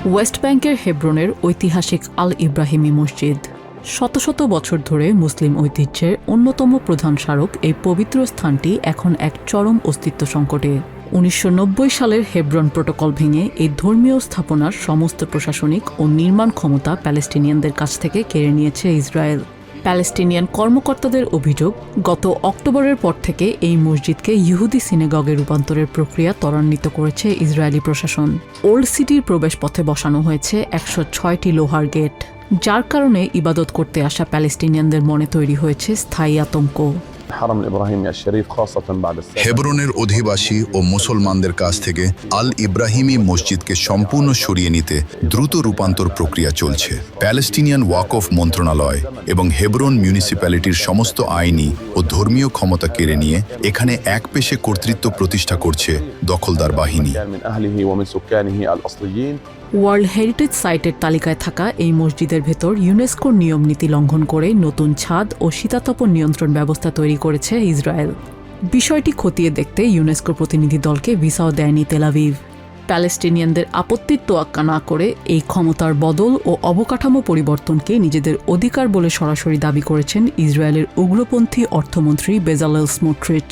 West ব্যাংকের হেব্রনের ঐতিহাসিক আল ইব্রাহিমি মসজিদ শত শত বছর ধরে মুসলিম ঐতিহ্যের অন্যতম প্রধান স্মারক এই পবিত্র স্থানটি এখন এক চরম অস্তিত্ব সংকটে। ১৯৯০ সালের হেব্রন প্রোটোকল ভেঙে এই ধর্মীয় স্থাপনার সমস্ত প্রশাসনিক ও নির্মাণ ক্ষমতা প্যালেস্টিনিয়ানদের কাছ থেকে কেড়ে নিয়েছে ইসরায়েল। প্যালেস্টিনিয়ান কর্মকর্তাদের অভিযোগ, গত অক্টোবরের পর থেকে এই মসজিদকে ইহুদি সিনেগগে রূপান্তরের প্রক্রিয়া ত্বরান্বিত করেছে ইসরায়েলি প্রশাসন। ওল্ড সিটির প্রবেশপথে বসানো হয়েছে ১০৬টি লোহার গেট, যার কারণে ইবাদত করতে আসা প্যালেস্টিনিয়ানদের মনে তৈরি হয়েছে স্থায়ী আতঙ্ক। হেবরনের অধিবাসী ও মুসলমানদের কাছ থেকে আল ইব্রাহিমি মসজিদকে সম্পূর্ণ সরিয়ে নিতে দ্রুত রূপান্তর প্রক্রিয়া চলছে। প্যালেস্টিনিয়ান ওয়াকফ মন্ত্রণালয় এবং হেবরন মিউনিসিপ্যালিটির সমস্ত আইনি ও ধর্মীয় ক্ষমতা কেড়ে নিয়ে এখানে একপেশে কর্তৃত্ব প্রতিষ্ঠা করছে দখলদার বাহিনী। ওয়ার্ল্ড হেরিটেজ সাইটের তালিকায় থাকা এই মসজিদের ভেতর ইউনেস্কোর নিয়ম নীতি লঙ্ঘন করে নতুন ছাদ ও শীতাতপ নিয়ন্ত্রণ ব্যবস্থা তৈরি করেছে ইসরায়েল। বিষয়টি খতিয়ে দেখতে ইউনেস্কোর প্রতিনিধি দলকে ভিসাও দেয়নি তেল আভিভ। প্যালেস্টিনিয়ানদের আপত্তির তোয়াক্কা না করে এই ক্ষমতার বদল ও অবকাঠামো পরিবর্তনকে নিজেদের অধিকার বলে সরাসরি দাবি করেছেন ইসরায়েলের উগ্রপন্থী অর্থমন্ত্রী বেজালেল স্মোট্রিচ।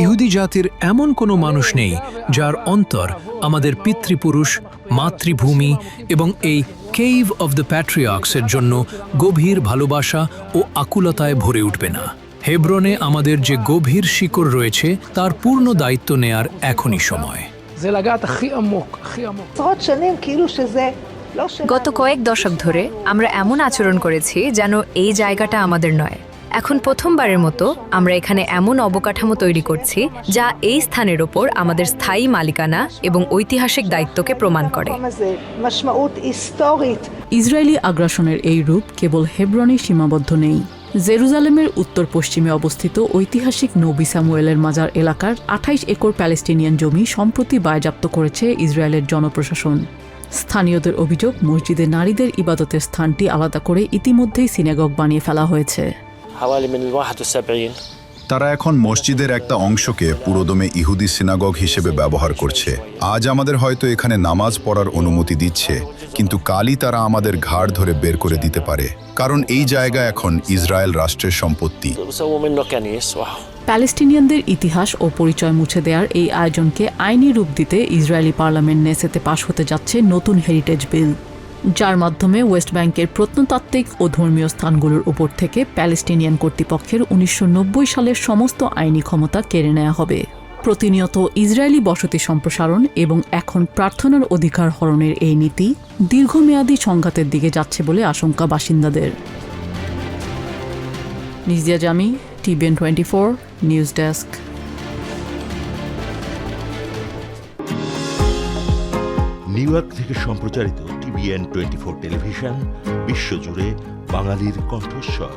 ইহুদি জাতির এমন কোনো মানুষ নেই যার অন্তর আমাদের পিতৃপুরুষ, মাতৃভূমি এবং এই কেভ অব দ্য প্যাট্রিয়ার্কসের জন্য গভীর ভালোবাসা ও আকুলতায় ভরে উঠবে না। হেব্রনে আমাদের যে গভীর শিকড় রয়েছে তার পূর্ণ দায়িত্ব নেয়ার এখনই সময়। গত কয়েক দশক ধরে আমরা এমন আচরণ করেছি যেন এই জায়গাটা আমাদের নয়। এখন প্রথমবারের মতো আমরা এখানে এমন অবকাঠামো তৈরি করছি যা এই স্থানের ওপর আমাদের স্থায়ী মালিকানা এবং ঐতিহাসিক দায়িত্বকে প্রমাণ করে। ইসরায়েলি আগ্রাসনের এই রূপ কেবল হেব্রনেই সীমাবদ্ধ নেই। জেরুজালেমের উত্তর পশ্চিমে অবস্থিত ঐতিহাসিক নবী স্যামুয়েলের মাজার এলাকার ২৮ একর প্যালেস্টিনিয়ান জমি সম্প্রতি বাজেয়াপ্ত করেছে ইসরায়েলের জনপ্রশাসন। স্থানীয়দের অভিযোগ, মসজিদে নারীদের ইবাদতের স্থানটি আলাদা করে ইতিমধ্যেই সিনেগগ বানিয়ে ফেলা হয়েছে। তারা এখন মসজিদের একটা অংশকে পুরোদমে ইহুদি সিনাগগ হিসেবে ব্যবহার করছে। আজ আমাদের হয়তো এখানে নামাজ পড়ার অনুমতি দিচ্ছে, কিন্তু কালই তারা আমাদের ঘাড় ধরে বের করে দিতে পারে, কারণ এই জায়গা এখন ইসরায়েল রাষ্ট্রের সম্পত্তি। প্যালেস্টিনিয়ানদের ইতিহাস ও পরিচয় মুছে দেওয়ার এই আয়োজনকে আইনি রূপ দিতে ইসরায়েলি পার্লামেন্ট নেসেতে পাশ হতে যাচ্ছে নতুন হেরিটেজ বিল, যার মাধ্যমে ওয়েস্ট ব্যাংকের প্রত্নতাত্ত্বিক ও ধর্মীয় স্থানগুলোর উপর থেকে প্যালেস্টিনিয়ান কর্তৃপক্ষের ১৯৯০ সালের সমস্ত আইনি ক্ষমতা কেড়ে নেওয়া হবে। প্রতিনিয়ত ইসরায়েলি বসতি সম্প্রসারণ এবং এখন প্রার্থনার অধিকার হরণের এই নীতি দীর্ঘমেয়াদী সংঘাতের দিকে যাচ্ছে বলে আশঙ্কা বাসিন্দাদের। Nijiya Jami, TBN 24 news desk. New York থেকে সম্প্রচারিত টিবিএন 24 টেলিভিশন বিশ্বজুড়ে বাঙালির কণ্ঠস্বর।